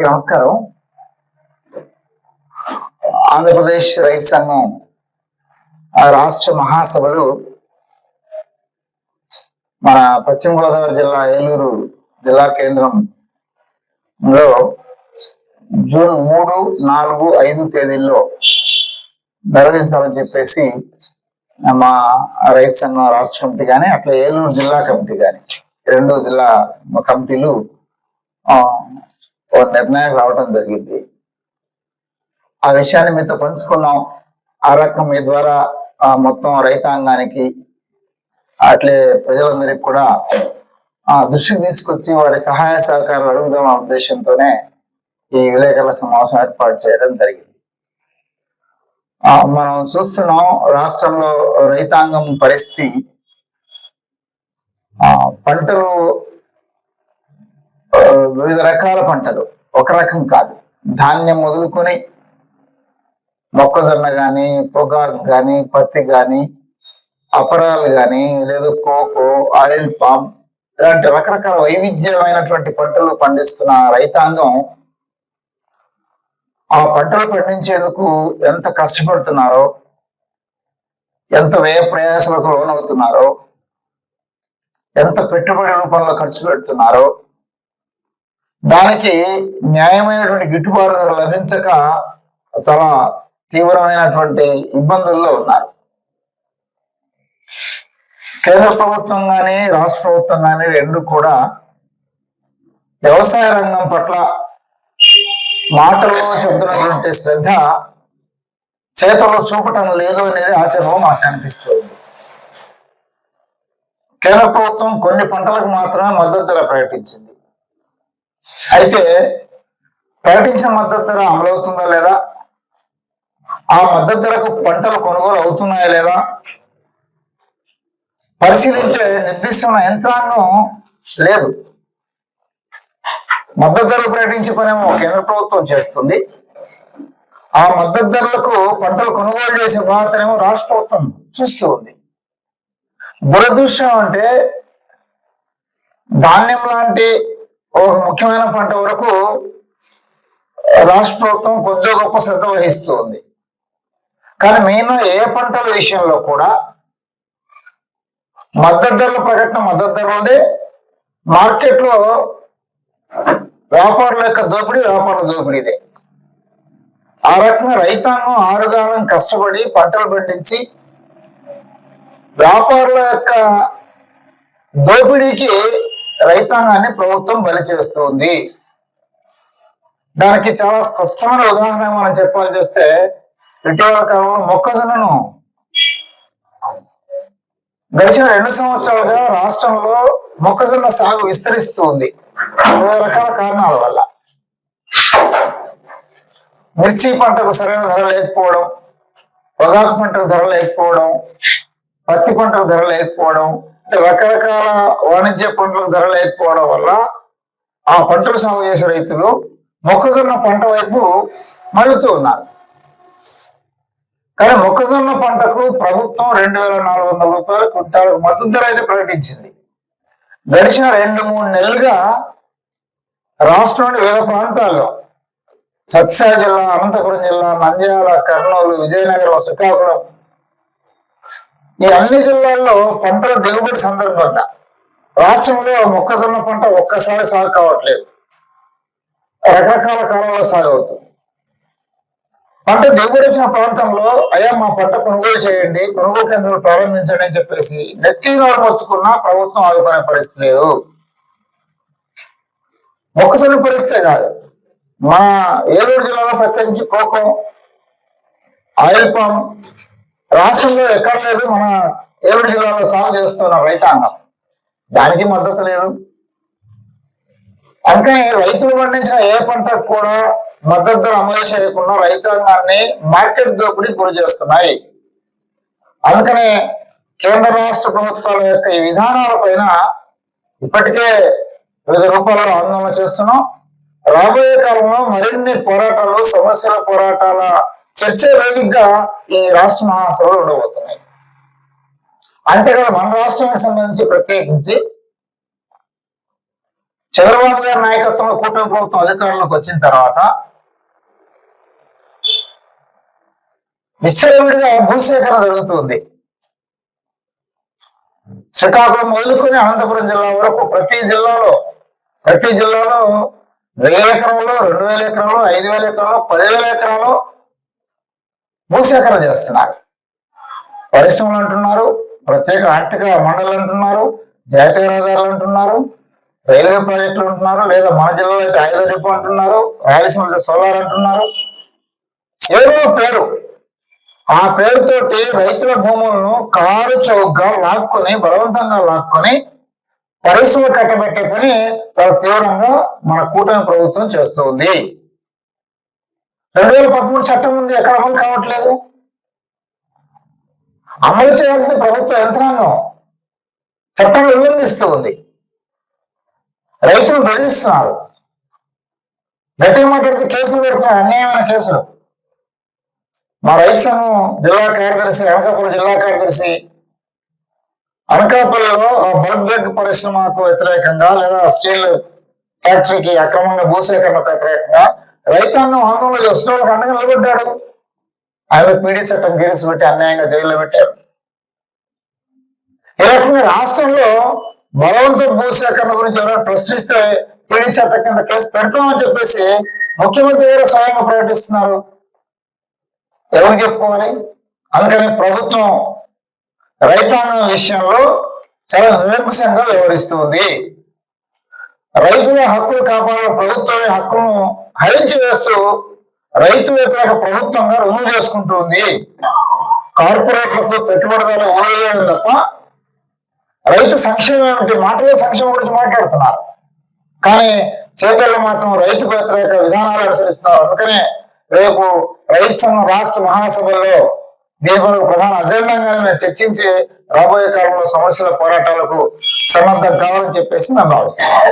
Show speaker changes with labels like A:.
A: నమస్కారం. ఆంధ్రప్రదేశ్ రైతు సంఘం రాష్ట్ర మహాసభలు మన పశ్చిమ గోదావరి జిల్లా ఏలూరు జిల్లా కేంద్రంలో జూన్ 3, 4, 5 తేదీల్లో నిర్వహించాలని చెప్పేసి మా రైతు సంఘం రాష్ట్ర కమిటీ కానీ అట్లా ఏలూరు జిల్లా కమిటీ కానీ 2 జిల్లా కమిటీలు నిర్ణయం రావడం జరిగింది. ఆ విషయాన్ని మీతో పంచుకున్నాం. ఆ రకం మీ ద్వారా మొత్తం రైతాంగానికి అట్లే ప్రజలందరికీ కూడా దృష్టికి తీసుకొచ్చి వారి సహాయ సహకారాలు అడుగుదాం అనే ఉద్దేశంతోనే ఈ విలేకరుల సమావేశం ఏర్పాటు చేయడం జరిగింది. మనం చూస్తున్నాం రాష్ట్రంలో రైతాంగం పరిస్థితి. పంటలు వివిధ రకాల పంటలు, ఒక రకం కాదు. ధాన్యం మొదలుకొని మొక్కజొన్న కానీ, పొగాకు కానీ, పత్తి కానీ, అపరాలు కానీ, లేదా కోకో, ఆయిల్ పామ్ ఇలాంటి రకరకాల వైవిధ్యమైనటువంటి పంటలు పండిస్తున్న రైతాంగం ఆ పంటలు పండించేందుకు ఎంత కష్టపడుతున్నారో, ఎంత వ్యయ ప్రయాసాలకు లోనవుతున్నారో, ఎంత పెట్టుబడి రూపంలో ఖర్చు పెడుతున్నారో, దానికి న్యాయమైనటువంటి గిట్టుబాటు ధర లభించక చాలా తీవ్రమైనటువంటి ఇబ్బందుల్లో ఉన్నారు. కేంద్ర ప్రభుత్వం కానీ రాష్ట్ర ప్రభుత్వం కానీ 2 కూడా వ్యవసాయ రంగం పట్ల మాటల్లో చెబుతున్నటువంటి శ్రద్ధ చేతల్లో చూపటం లేదు అనేది ఆచరణలో మాకు అనిపిస్తుంది. కేంద్ర ప్రభుత్వం కొన్ని పంటలకు మాత్రమే మద్దతు ధర ప్రకటించింది. అయితే ప్రకటించిన మద్దతు ధర అమలవుతుందా లేదా, ఆ మద్దతు ధరకు పంటలు కొనుగోలు అవుతున్నాయా లేదా పరిశీలించే నిర్దిష్టమైన యంత్రాంగం లేదు. మద్దతు ధరలు ప్రకటించే పనేమో కేంద్ర ప్రభుత్వం చేస్తుంది. ఆ మద్దతు ధరలకు పంటలు కొనుగోలు చేసే బాధ్యతనేమో రాష్ట్ర ప్రభుత్వం చూస్తూ ఉంది. దురదృష్టం అంటే ధాన్యం లాంటి ఒక ముఖ్యమైన పంట వరకు రాష్ట్ర ప్రభుత్వం కొద్దిగా గొప్ప శ్రద్ధ వహిస్తూ ఉంది. కానీ మిగిలిన ఏ పంటల విషయంలో కూడా మద్దతు ధరల ప్రకటన మద్దతు ధర ఉంది. మార్కెట్లో వ్యాపారుల యొక్క వ్యాపారుల దోపిడీదే. ఆ రకంగా రైతాంగం ఆరుగాలం కష్టపడి పంటలు పండించి వ్యాపారుల యొక్క దోపిడీకి రైతాంగాన్ని ప్రభుత్వం బలి చేస్తుంది. దానికి చాలా స్పష్టమైన ఉదాహరణ మనం చెప్పాల్సి వస్తే, ఇటీవల కాలంలో మొక్కజొన్నను గడిచిన 2 సంవత్సరాలుగా రాష్ట్రంలో మొక్కజొన్న సాగు విస్తరిస్తూ ఉంది. వివిధ రకాల కారణాల వల్ల. మిర్చి పంటకు సరైన ధర లేకపోవడం, పొగాకు పంటకు ధర లేకపోవడం, పత్తి పంటకు ధర లేకపోవడం, రకరకాల వాణిజ్య పంటలకు ధర లేకపోవడం వల్ల ఆ పంటలు సాగు చేసే రైతులు మొక్కజొన్న పంట వైపు మళ్ళుతూ ఉన్నారు. కానీ మొక్కజొన్న పంటకు ప్రభుత్వం 2400 రూపాయల క్వింటాలకు మద్దతు ధర అయితే ప్రకటించింది. గడిచిన 2-3 నెలలుగా రాష్ట్రంలోని వివిధ ప్రాంతాల్లో సత్యసాయి జిల్లా, అనంతపురం జిల్లా, నంద్యాల, కర్నూలు, విజయనగరం, శ్రీకాకుళం ఈ అన్ని జిల్లాల్లో పంటల దిగుబడి సందర్భంగా రాష్ట్రంలో మొక్కజొన్న పంట ఒక్కసారి సాగు కావట్లేదు, రకరకాల కాలంలో సాగు అవుతుంది. పంట దిగుబడి వచ్చిన ప్రాంతంలో అయ్యా మా పంట కొనుగోలు చేయండి, కొనుగోలు కేంద్రాలు ప్రారంభించండి అని చెప్పేసి నెత్తినోరు మొత్తుకున్నా ప్రభుత్వం ఆదుకునే పరిస్థితి లేదు. మొక్కజొన్న పరిస్థితే కాదు, మన ఏలూరు జిల్లాలో ప్రత్యేకించి కోకో, ఆయిల్ పామ్ రాష్ట్రంలో ఎక్కడ లేదు. మన ఏలూరు జిల్లాలో సాగు చేస్తున్న రైతాంగం, దానికి మద్దతు లేదు. అందుకని రైతులు పండించిన ఏ పంటకు కూడా మద్దతు ధర అమలు చేయకుండా రైతాంగాన్ని మార్కెట్ దోపిడీకి గురి చేస్తున్నాయి. అందుకనే కేంద్ర రాష్ట్ర ప్రభుత్వాల యొక్క ఈ విధానాల పైన ఇప్పటికే వివిధ రూపాల్లో ఆందోళన చేస్తున్నాం. రాబోయే కాలంలో మరిన్ని పోరాటాలు, సమస్యల పోరాటాల చర్చ వేదికగా ఈ రాష్ట్ర మహాసభలు ఉండబోతున్నాయి. అంతేకాదు మన రాష్ట్రానికి సంబంధించి ప్రత్యేకించి చంద్రబాబు గారి నాయకత్వంలో కూటమి ప్రభుత్వం అధికారంలోకి వచ్చిన తర్వాత విచ్చలవిడిగా భూసేకరణ జరుగుతుంది. శ్రీకాకుళం మొదలుకొని అనంతపురం జిల్లా వరకు ప్రతి జిల్లాలో 1000 ఎకరాలు, 2000 ఎకరాలు, 5000 ఎకరాలు, 10,000 ఎకరాలు భూసేకరణ చేస్తున్నారు. పరిశ్రమలు అంటున్నారు, ప్రత్యేక ఆర్థిక మండలి అంటున్నారు, జాతీయ రహదారులు అంటున్నారు, రైల్వే ప్రాజెక్టులు అంటున్నారు, లేదా మన జిల్లాలో అయితే ఆయుధ డిపో అంటున్నారు, రాయలసీమలో సోలార్ అంటున్నారు. ఏదో పేరు, ఆ పేరుతోటి రైతుల భూములను కారు చౌకగా లాక్కొని, బలవంతంగా లాక్కొని పరిశ్రమ కట్టబెట్టే పని చాలా తీవ్రంగా మన కూటమి ప్రభుత్వం చేస్తుంది. 2013 చట్టం ఉంది, ఎక్కడ అమలు కావట్లేదు. అమలు చేయాల్సిన ప్రభుత్వ యంత్రాంగం చట్టం ఉల్లంఘిస్తూ ఉంది. రైతులు బెదిరిస్తున్నారు. గట్టిగా మాట్లాడితే కేసులు పెడుతున్నారు, అన్యాయమైన కేసులు. మా రైతు సంఘం జిల్లా కార్యదర్శి, అనకాపల్లి జిల్లా కార్యదర్శి అనకాపల్లిలో బల్క్ డ్రగ్ పరిశ్రమకు వ్యతిరేకంగా లేదా స్టీల్ ఫ్యాక్టరీకి అక్రమంగా భూసేకరణకు వ్యతిరేకంగా రైతాంగం ఆందోళన చేసిన వాళ్ళకి అండగా నిలబడ్డాడు. ఆయన పీడీ చట్టం కేసు పెట్టి అన్యాయంగా జైల్లో పెట్టారు. ఈ రకంగా రాష్ట్రంలో బలవంత భూసేకరణ గురించి ఎవరైనా ప్రశ్నిస్తే పీడీ చట్టం కింద కేసు పెడతామని చెప్పేసి ముఖ్యమంత్రి గారు స్వయంగా ప్రకటిస్తున్నారు. ఎవరు చెప్పుకోవాలి? అందుకని ప్రభుత్వం రైతాంగం విషయంలో చాలా నిర్లక్ష్యంగా వ్యవహరిస్తుంది. రైతుల హక్కులు కాపాడే ప్రభుత్వమే హక్కులను హరించి వేస్తూ రైతు వ్యతిరేక ప్రభుత్వంగా రుజువు చేసుకుంటుంది. కార్పొరేట్లకు పెట్టుబడిదారులు ఊరలేయడం తప్ప రైతు సంక్షేమం ఏమిటి? మాటలే సంక్షేమం గురించి మాట్లాడుతున్నారు, కానీ చేతుల్లో మాత్రం రైతుకు వ్యతిరేక విధానాలు అనుసరిస్తున్నారు. అందుకనే రేపు రైతు సంఘం రాష్ట్ర మహాసభల్లో దీని ప్రధాన అజెండాగా మేము చర్చించి రాబోయే కాలంలో సమస్యల పోరాటాలకు సన్నద్ధం కావాలని చెప్పేసి మేము భావిస్తున్నాం.